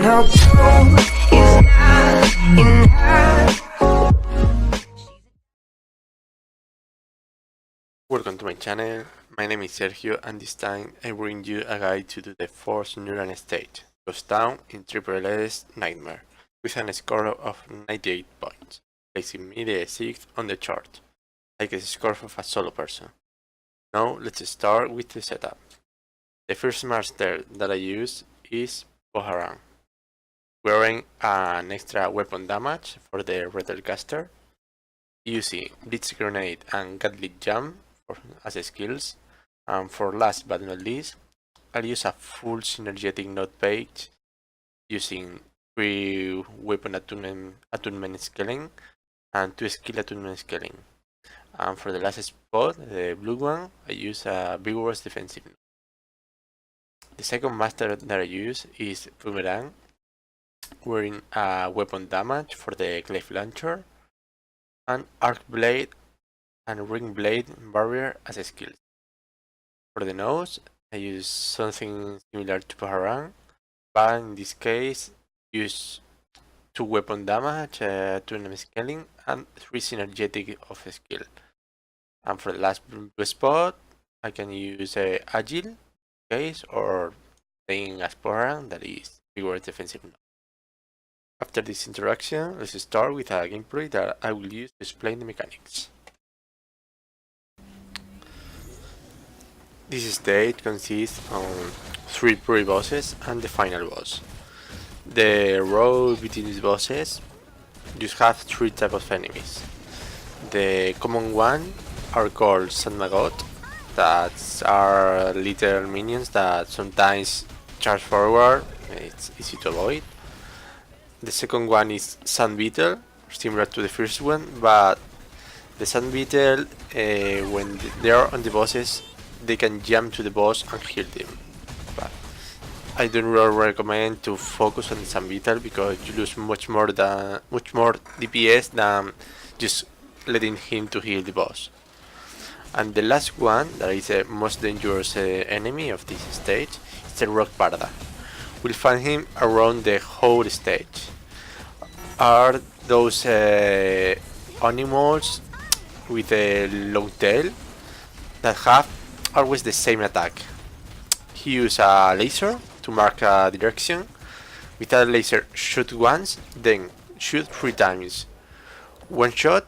no clue is not in her. Welcome to my channel. My name is Sergio, and this time I bring you a guide to do the fourth Nuuran stage, goes down in Triple S Nightmare, with a score of 98 points, placing me the 6th on the chart. I get the score of a solo person. Now let's start with the setup. The first master that I use is Nuuran, wearing an extra weapon damage for the Rettelcaster, using Blitz Grenade and Gatling Jump as skills, and for last but not least, I'll use a full synergetic node page using 3 weapon attunement scaling and 2 skill attunement scaling. And for the last spot, the blue one, I use a vigorous defensive node. The second master that I use is Boomerang, wearing a weapon damage for the Glaive Launcher, and Arc Blade and Ring Blade barrier as skills. For the nose, I use something similar to Boomerang, but in this case, use 2 weapon damage, 2 enemy scaling, and 3 synergetic of skill. And for the last blue spot, I can use Agile case or playing as Boomerang, that is vigorous defensive node. After this introduction, let's start with a gameplay that I will use to explain the mechanics. This stage consists of 3 pre-bosses and the final boss. The road between these bosses, you have 3 types of enemies. The common one are called Sandmagot, that are little minions that sometimes charge forward, it's easy to avoid. The second one is Sand Beetle, similar to the first one, but the Sand Beetle, when they are on the bosses, they can jump to the boss and heal them. But I don't really recommend to focus on the Sand Beetle because you lose much more DPS than just letting him to heal the boss. And the last one, that is the most dangerous enemy of this stage, is the Rock Barda. We'll find him around the whole stage. Are those animals with a long tail that have always the same attack. He uses a laser to mark a direction. With that laser, shoot once, then shoot 3 times. 1 shot,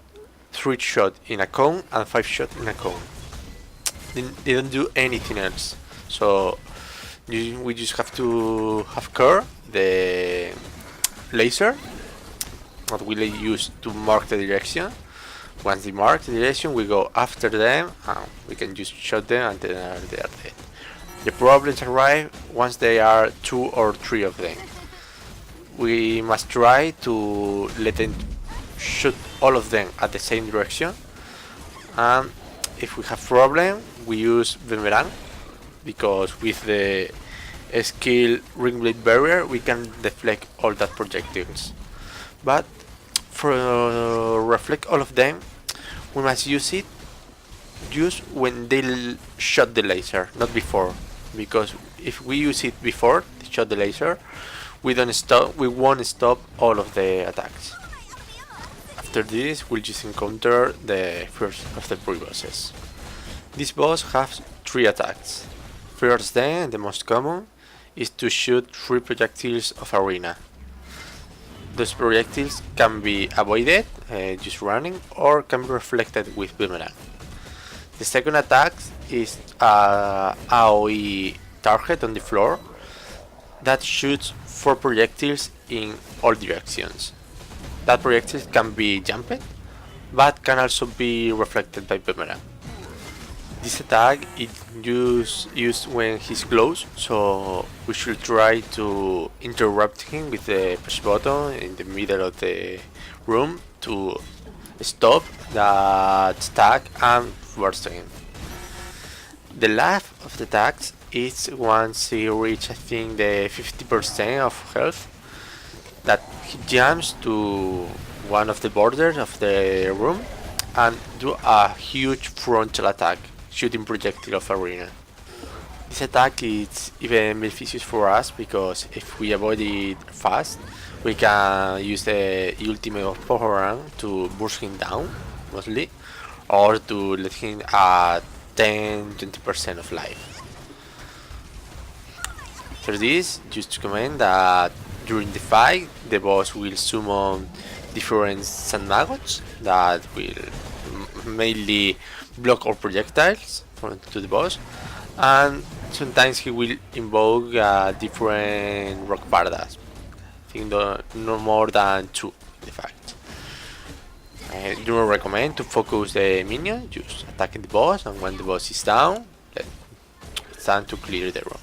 3 shots in a cone, and 5 shots in a cone. They don't do anything else. So we just have to have care the laser that we use to mark the direction. Once they mark the direction, we go after them and we can just shoot them until they are dead. The problems arrive once they are 2 or 3 of them. We must try to let them shoot all of them at the same direction, and if we have problem, we use Boomerang, because with the skill Ring Blade barrier we can deflect all that projectiles. But for reflect all of them, we must use it just when they shot the laser, not before, because if we use it before they shot the laser, we won't stop all of the attacks. After this, we'll just encounter the first of the pre-bosses. This boss has 3 attacks. First, then, the most common, is to shoot 3 projectiles of arena. Those projectiles can be avoided, just running, or can be reflected with Boomerang. The second attack is a AoE target on the floor that shoots 4 projectiles in all directions. That projectiles can be jumped, but can also be reflected by Boomerang. This attack is used when he's close, so we should try to interrupt him with the push button in the middle of the room to stop that attack and force him. The last of the attacks is once he reaches, I think, the 50% of health, that he jumps to one of the borders of the room and do a huge frontal attack, shooting projectile of arena. This attack is even beneficious for us because if we avoid it fast, we can use the ultimate of Pohoran to burst him down, mostly, or to let him at 10-20% of life. For this, just to comment that during the fight, the boss will summon different sand maggots that will mainly block all projectiles to the boss, and sometimes he will invoke different rock pardas. I think no more than two, in fact. I do not recommend to focus the minion, just attacking the boss, and when the boss is down, it's time to clear the room.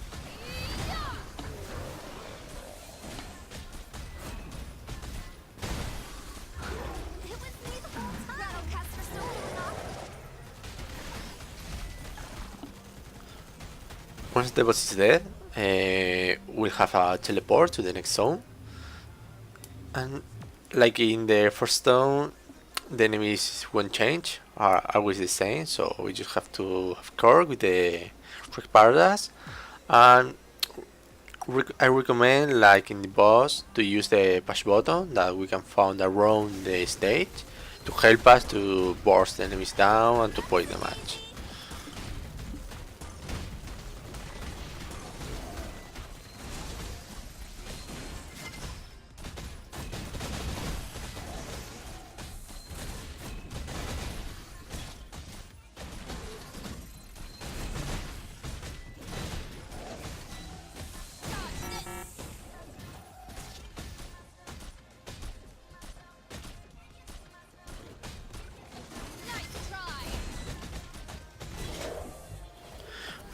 Once the boss is dead, we'll have a teleport to the next zone. And like in the first zone, the enemies won't change, are always the same, so we just have to have Korg with the Quick Paradas. And I recommend, like in the boss, to use the push button that we can find around the stage to help us to burst the enemies down and to point the match.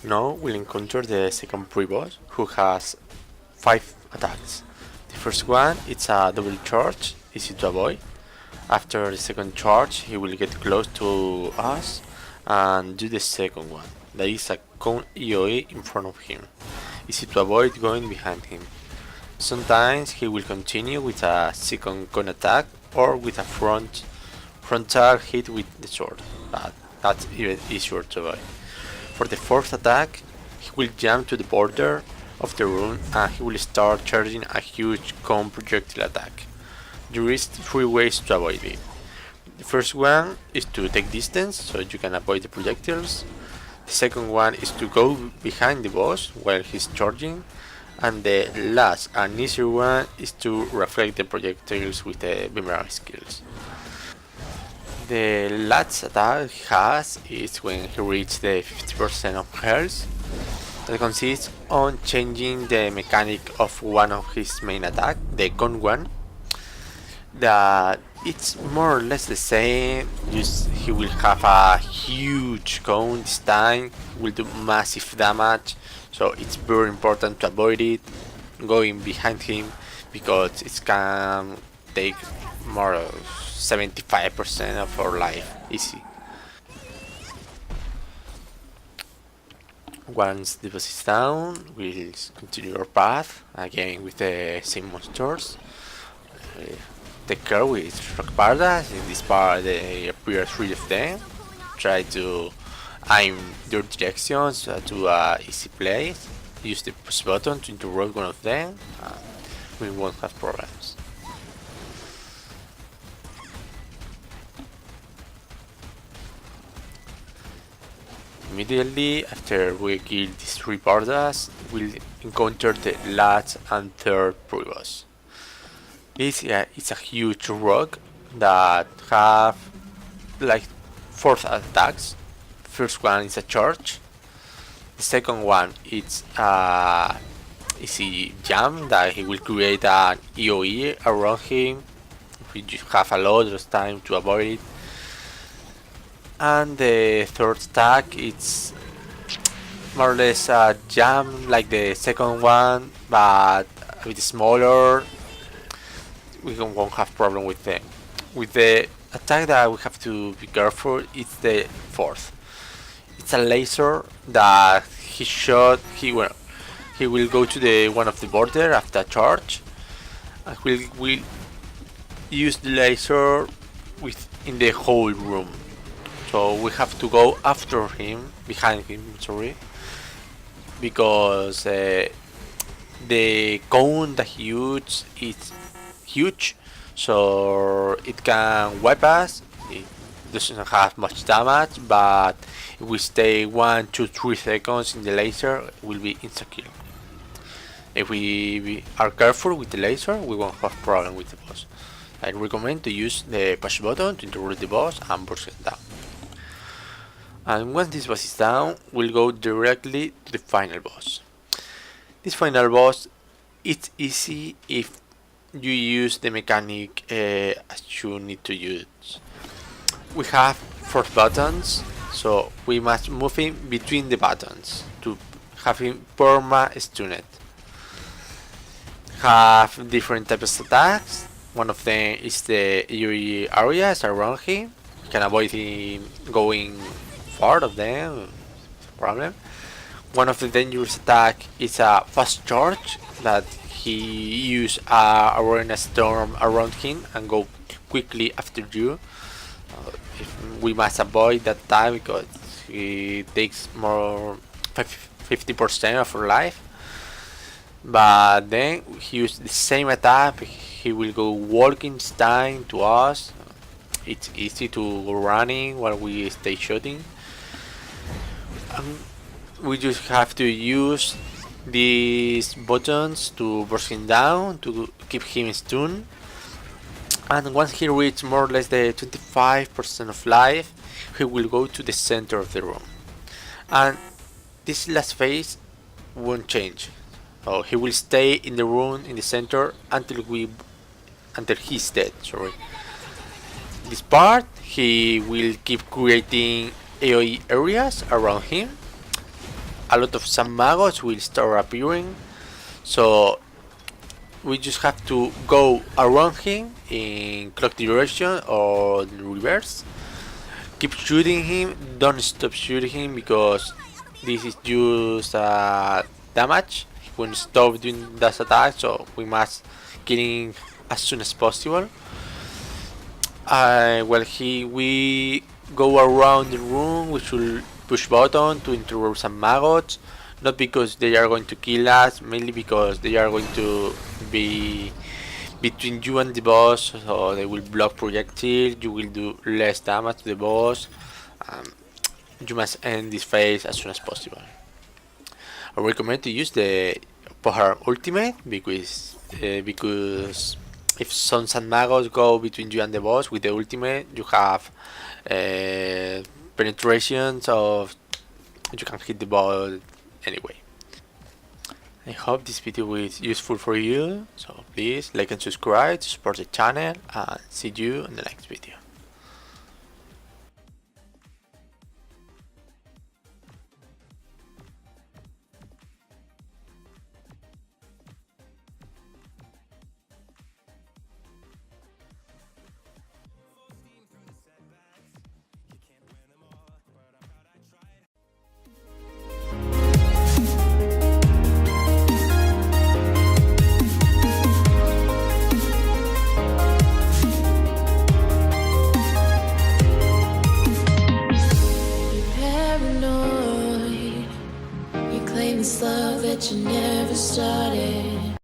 Now we'll encounter the second pre-boss, who has 5 attacks. The first one is a double charge, easy to avoid. After the second charge, he will get close to us and do the second one. There is a cone EOE in front of him, easy to avoid going behind him. Sometimes he will continue with a second cone attack or with a frontal hit with the sword, but that's even easier to avoid. For the fourth attack, he will jump to the border of the room and he will start charging a huge cone projectile attack. There is 3 ways to avoid it. The first one is to take distance so you can avoid the projectiles. The second one is to go behind the boss while he's charging. And the last and easier one is to reflect the projectiles with the boomerang skills. The last attack he has is when he reaches the 50% of health. That consists on changing the mechanic of one of his main attack, the cone one. That it's more or less the same, just he will have a huge cone this time, will do massive damage, so it's very important to avoid it, going behind him, because it can take more 75% of our life, easy. Once the boss is down, we'll continue our path, again with the same monsters. Take care with rock pardas. In this part there appear 3 of them. Try to aim their directions to a easy place. Use the push button to interrupt one of them. We won't have problems. Immediately after we kill these 3 pardas, we'll encounter the last and third pre-boss. It's a huge rock that have like 4 attacks. First one is a charge. The second one is a easy jump that he will create an EOE around him. We just have a lot of time to avoid it. And the third attack it's more or less a jump like the second one, but a bit smaller. We won't have problem with them. With the attack that we have to be careful, it's the fourth. It's a laser that he will go to the one of the border after charge. And will use the laser in the whole room. So we have to go after him, behind him, sorry. because the cone that he uses is huge, so it can wipe us. It doesn't have much damage, but if we stay 1, 2, 3 seconds in the laser, it will be insecure. If we are careful with the laser, we won't have problem with the boss. I recommend to use the push button to interrupt the boss and burst it down. And once this boss is down, we'll go directly to the final boss. This final boss, it's easy if you use the mechanic as you need to use. We have 4 buttons, so we must move him between the buttons to have him perma stunned. Have different types of attacks. One of them is the AoE areas around him. You can avoid him going far of them, no problem. One of the dangerous attack is a fast charge that he use a awareness storm around him and go quickly after you. We must avoid that time because it takes more 50% of our life. But then he use the same attack. He will go walking style to us. It's easy to go running while we stay shooting. We just have to use these buttons to burst him down to keep him stunned. And once he reaches more or less the 25% of life, he will go to the center of the room. And this last phase won't change. So he will stay in the room in the center until he's dead. Sorry. This part he will keep creating AoE areas around him. A lot of some maggots will start appearing. So we just have to go around him in clock direction or reverse. Keep shooting him, don't stop shooting him because this is just damage. He won't stop doing that attack, so we must kill him as soon as possible. We go around the room, we should push button to interrupt some maggots. Not because they are going to kill us, mainly because they are going to be between you and the boss, so they will block projectiles, you will do less damage to the boss. You must end this phase as soon as possible. I recommend to use the Pohar ultimate because if some maggots go between you and the boss with the ultimate, you have penetrations of you can hit the boss anyway. I hope this video was useful for you, so please like and subscribe to support the channel and see you in the next video.